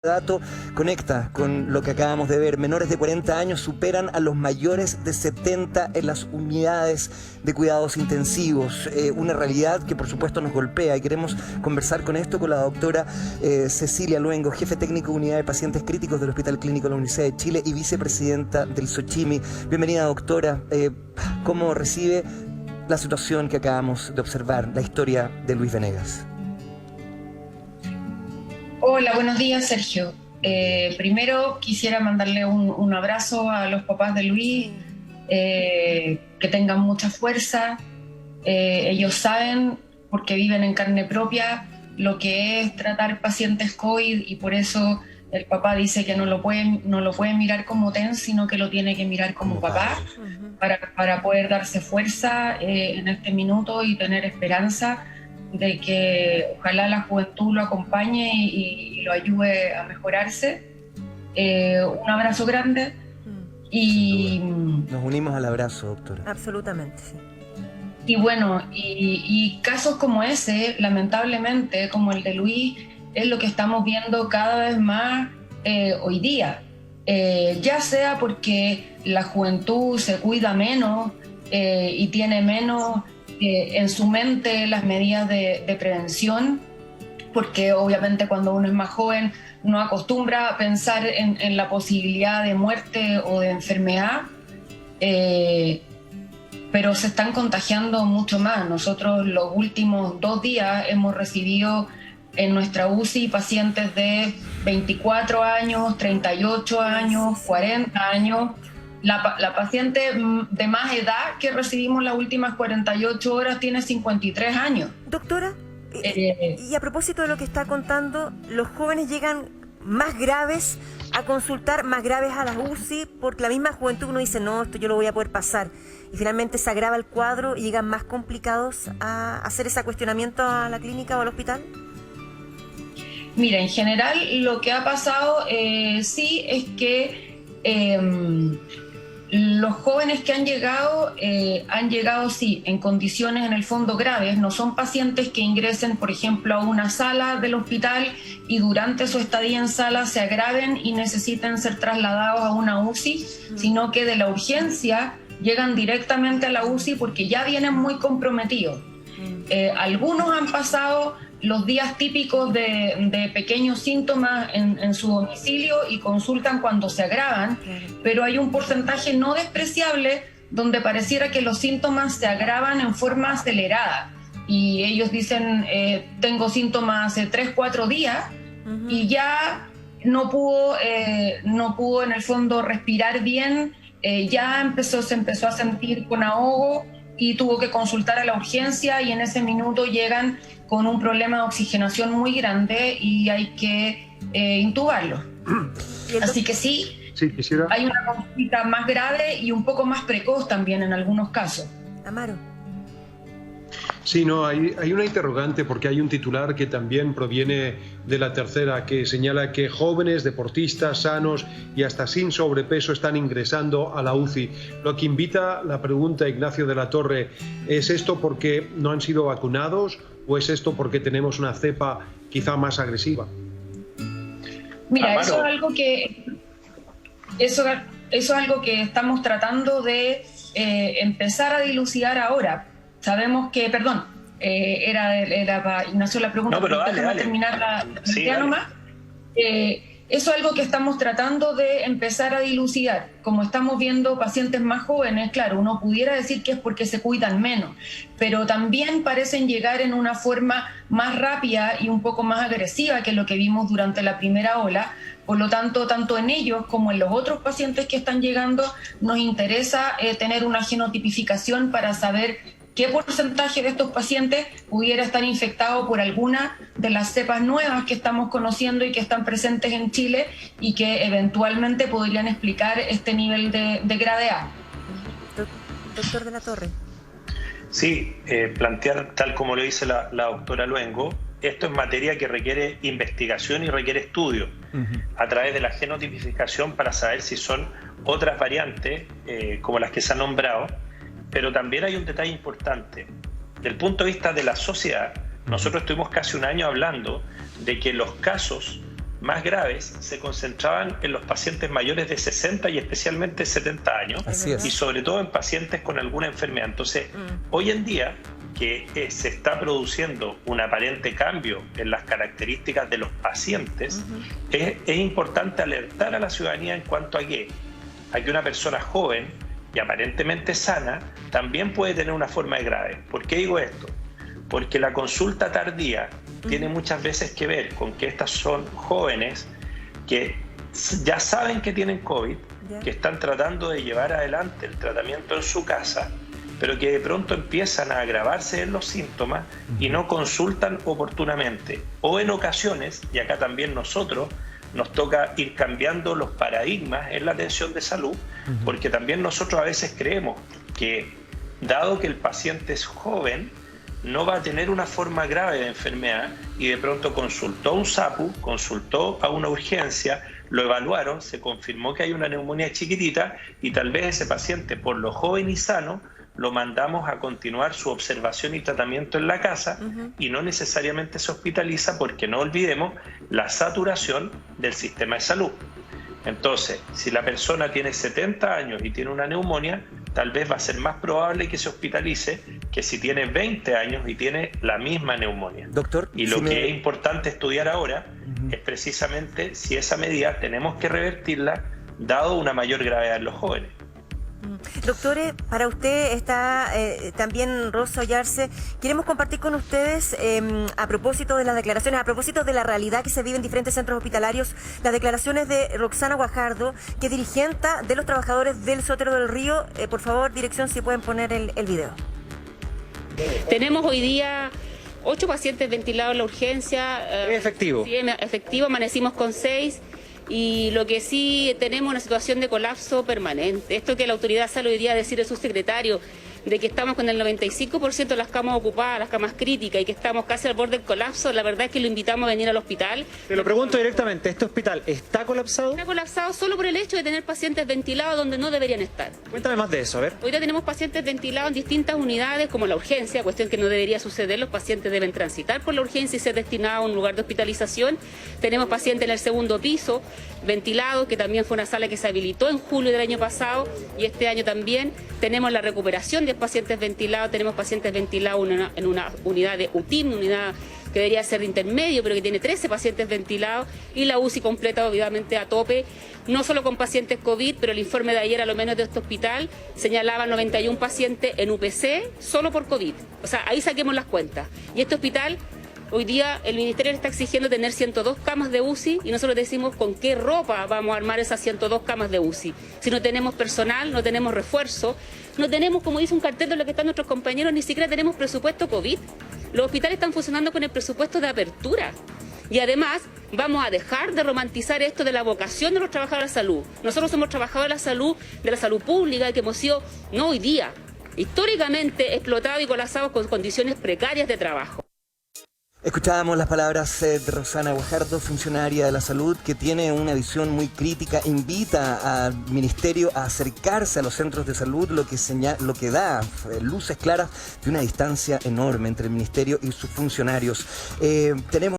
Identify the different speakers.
Speaker 1: dato conecta con lo que acabamos de ver. Menores de 40 años superan a los mayores de 70 en las unidades de cuidados intensivos. Una realidad que por supuesto nos golpea y queremos conversar con esto con la doctora Cecilia Luengo, jefe técnico de Unidad de Pacientes Críticos del Hospital Clínico de la Universidad de Chile y vicepresidenta del SOCHIMI. Bienvenida, doctora. ¿Cómo recibe la situación que acabamos de observar, la historia de Luis Venegas?
Speaker 2: Hola, buenos días, Sergio. Primero quisiera mandarle un abrazo a los papás de Luis, que tengan mucha fuerza. Ellos saben, porque viven en carne propia, lo que es tratar pacientes COVID, y por eso el papá dice que no lo puede mirar como TENS, sino que lo tiene que mirar como papá, para poder darse fuerza en este minuto y tener esperanza de que ojalá la juventud lo acompañe y lo ayude a mejorarse. Un abrazo grande y...
Speaker 1: Nos unimos al abrazo, doctora.
Speaker 3: Absolutamente, sí.
Speaker 2: Y bueno, y casos como ese, lamentablemente, como el de Luis, es lo que estamos viendo cada vez más hoy día. Ya sea porque la juventud se cuida menos y tiene menos en su mente las medidas de prevención, porque obviamente cuando uno es más joven no acostumbra a pensar en la posibilidad de muerte o de enfermedad, pero se están contagiando mucho más. Nosotros los últimos 2 días hemos recibido en nuestra UCI pacientes de 24 años, 38 años, 40 años. La paciente de más edad que recibimos las últimas 48 horas tiene 53 años.
Speaker 3: Doctora, y a propósito de lo que está contando, los jóvenes llegan más graves a consultar, más graves a las UCI, porque la misma juventud uno dice, no, esto yo lo voy a poder pasar. Y finalmente se agrava el cuadro y llegan más complicados a hacer ese cuestionamiento a la clínica o al hospital.
Speaker 2: Mira, en general lo que ha pasado sí es que los jóvenes que han llegado sí en condiciones en el fondo graves. No son pacientes que ingresen, por ejemplo, a una sala del hospital y durante su estadía en sala se agraven y necesiten ser trasladados a una UCI, sino que de la urgencia llegan directamente a la UCI porque ya vienen muy comprometidos. Algunos han pasado los días típicos de pequeños síntomas en su domicilio y consultan cuando se agravan, pero hay un porcentaje no despreciable donde pareciera que los síntomas se agravan en forma acelerada y ellos dicen, tengo síntomas hace 3-4 días y ya no pudo en el fondo respirar bien, ya se empezó a sentir con ahogo y tuvo que consultar a la urgencia y en ese minuto llegan con un problema de oxigenación muy grande y hay que intubarlo. Así que sí, hay una consulta más grave y un poco más precoz también en algunos casos.
Speaker 3: Amaro.
Speaker 4: Sí, no, hay una interrogante porque hay un titular que también proviene de La Tercera que señala que jóvenes deportistas sanos y hasta sin sobrepeso están ingresando a la UCI. Lo que invita la pregunta, Ignacio de la Torre, ¿es esto porque no han sido vacunados o es esto porque tenemos una cepa quizá más agresiva?
Speaker 2: Mira, Amaro, eso es algo que estamos tratando de empezar a dilucidar ahora. Sabemos que, perdón, era para Ignacio la pregunta,
Speaker 5: no, pero
Speaker 2: déjame terminar la idea nomás. Eso es algo que estamos tratando de empezar a dilucidar. Como estamos viendo pacientes más jóvenes, claro, uno pudiera decir que es porque se cuidan menos, pero también parecen llegar en una forma más rápida y un poco más agresiva que lo que vimos durante la primera ola. Por lo tanto, tanto en ellos como en los otros pacientes que están llegando, nos interesa tener una genotipificación para saber qué porcentaje de estos pacientes pudiera estar infectado por alguna de las cepas nuevas que estamos conociendo y que están presentes en Chile y que eventualmente podrían explicar este nivel de gravedad.
Speaker 3: Doctor de la Torre.
Speaker 5: Sí, plantear tal como lo dice la doctora Luengo, esto es materia que requiere investigación y requiere estudio a través de la genotipificación para saber si son otras variantes como las que se han nombrado. Pero también hay un detalle importante. Del punto de vista de la sociedad, nosotros estuvimos casi un año hablando de que los casos más graves se concentraban en los pacientes mayores de 60 y especialmente 70 años, y sobre todo en pacientes con alguna enfermedad. Entonces, hoy en día, que se está produciendo un aparente cambio en las características de los pacientes, es importante alertar a la ciudadanía en cuanto a que una persona joven y aparentemente sana también puede tener una forma de grave. ¿Por qué digo esto? Porque la consulta tardía tiene muchas veces que ver con que estas son jóvenes que ya saben que tienen COVID, que están tratando de llevar adelante el tratamiento en su casa, pero que de pronto empiezan a agravarse en los síntomas y no consultan oportunamente. O en ocasiones, y acá también nosotros, nos toca ir cambiando los paradigmas en la atención de salud, porque también nosotros a veces creemos que, dado que el paciente es joven, no va a tener una forma grave de enfermedad, y de pronto consultó a un SAPU, consultó a una urgencia, lo evaluaron, se confirmó que hay una neumonía chiquitita, y tal vez ese paciente, por lo joven y sano, lo mandamos a continuar su observación y tratamiento en la casa, y no necesariamente se hospitaliza, porque no olvidemos la saturación del sistema de salud. Entonces, si la persona tiene 70 años y tiene una neumonía, tal vez va a ser más probable que se hospitalice que si tiene 20 años y tiene la misma neumonía.
Speaker 1: Doctor,
Speaker 5: y lo que es importante estudiar ahora es precisamente si esa medida tenemos que revertirla, dado una mayor gravedad en los jóvenes.
Speaker 3: Doctores, para usted está también Rosa Ollarse. Queremos compartir con ustedes, a propósito de las declaraciones, a propósito de la realidad que se vive en diferentes centros hospitalarios, las declaraciones de Roxana Guajardo, que es dirigente de los trabajadores del Sotero del Río. Por favor, dirección, si pueden poner el video.
Speaker 6: Tenemos hoy día 8 pacientes ventilados en la urgencia.
Speaker 7: Efectivo.
Speaker 6: Sí, efectivo, amanecimos con 6. Y lo que sí tenemos es una situación de colapso permanente. Esto que la autoridad sale hoy día a decir a su secretario, de que estamos con el 95% de las camas ocupadas, las camas críticas, y que estamos casi al borde del colapso, la verdad es que lo invitamos a venir al hospital.
Speaker 7: Te lo pregunto directamente, ¿este hospital está colapsado?
Speaker 6: Está colapsado solo por el hecho de tener pacientes ventilados donde no deberían estar.
Speaker 7: Cuéntame más de eso, a ver.
Speaker 6: Hoy día tenemos pacientes ventilados en distintas unidades, como la urgencia, cuestión que no debería suceder. Los pacientes deben transitar por la urgencia y ser destinados a un lugar de hospitalización. Tenemos pacientes en el segundo piso, ventilados, que también fue una sala que se habilitó en julio del año pasado, y este año también. Tenemos la recuperación de pacientes ventilados, tenemos pacientes ventilados en una unidad de UTIM, una unidad que debería ser de intermedio, pero que tiene 13 pacientes ventilados, y la UCI completa obviamente a tope, no solo con pacientes COVID, pero el informe de ayer, a lo menos de este hospital, señalaba 91 pacientes en UPC solo por COVID. O sea, ahí saquemos las cuentas. Y este hospital, hoy día el Ministerio está exigiendo tener 102 camas de UCI, y nosotros decimos con qué ropa vamos a armar esas 102 camas de UCI. Si no tenemos personal, no tenemos refuerzo, no tenemos, como dice un cartel de lo que están nuestros compañeros, ni siquiera tenemos presupuesto COVID. Los hospitales están funcionando con el presupuesto de apertura. Y además vamos a dejar de romantizar esto de la vocación de los trabajadores de la salud. Nosotros somos trabajadores de la salud pública, que hemos sido, no hoy día, históricamente explotados y colapsados con condiciones precarias de trabajo.
Speaker 1: Escuchábamos las palabras de Roxana Guajardo, funcionaria de la salud, que tiene una visión muy crítica, invita al Ministerio a acercarse a los centros de salud, lo que da luces claras de una distancia enorme entre el Ministerio y sus funcionarios. Tenemos